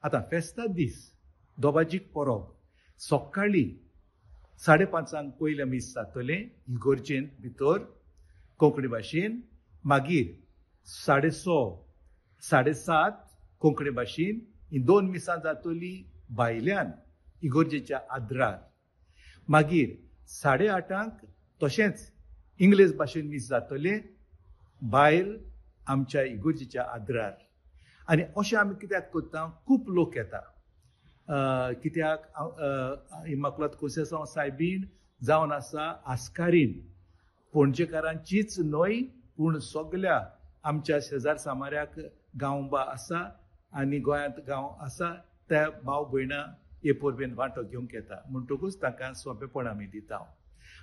आतां फेस्ता दीस दोबाजीक परब सकाळी 5:30 पयले मीस जातले इगोर्जेंत भितर कोंकणी भाशेन, मागीर 6:30 7:30 कोंकणी भाशेन ही 2 मिसां जातली भायल्यान इगोर्जेच्या आद्रार, मागीर 8:30 तशेंच इंग्लीश भाशेन मीस जातले भायर आमच्या इगोर्जेच्या आद्रार. आनी अशें आमी कित्याक करता, खूब लोक येता कित्याक इमाकुलाद कोसेसांव सायबीण जावन आसा आस्कारीन पणजेकारांचीच न्हय पूण सगळ्या आमच्या शेजार सामाऱ्याक गांव आसा आनी गोंयांत गांव आसा त्या भाव भयणां हे परबेन वांटो घेवंक येता. म्हणटकूच तांकां सोंपेपण आमी दिता.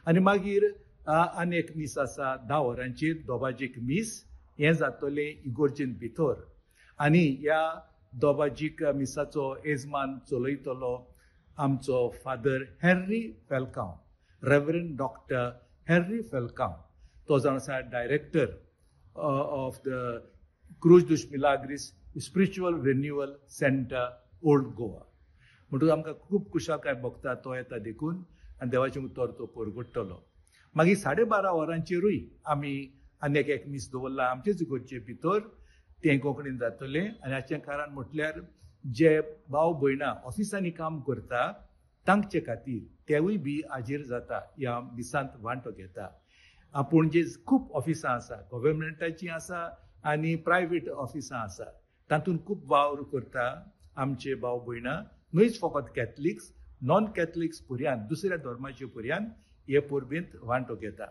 आनी मागीर आनी एक मीस आसा 10 वरांचेर दोबाजीक मीस, हें जातलें इगोर्जेन भितर. आनी ह्या दोबाजीक मिसाचो येजमान चलयतलो आमचो father Henry Falcao, reverend doctor Henry Falcao. तो जावन आसा director of the Cruz dos Milagres spiritual renewal centre Old Goa. म्हणटून आमकां खूब कुशालकाय भोगता तो येता देखून आनी देवाचें उतर तो परगडटलो. मागीर 12:30 वरांचेरूय आमी आनी एक मीस दवरला आमचेच इगोर्जे भितर, तें कोंकणीन जातलें. आनी हाचें कारण म्हटल्यार जे भाव भयणां ऑफिसांनी काम करता तांचे खातीर तेवूय बी हाजीर जाता, ह्या मिसांत वांटो घेता. आपूण जे खूब ऑफिसां आसा, गव्हर्मेंटाचीं आसा आनी प्रायवेट ऑफिसां आसा, तातूंत खूब वावर करता आमचे भाव भयणां, न्हयच फकत कॅथलिक्स, नॉन कॅथलिक्स पुर्यान, दुसऱ्या धर्माचे पुर्यान हे परबेंत वांटो घेता.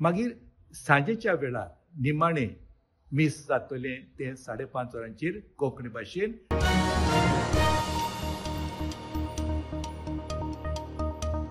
मागीर सांजेच्या वेळार निमाणें मीस जातलें तें 5:30 वरांचेर कोंकणी भाशेन.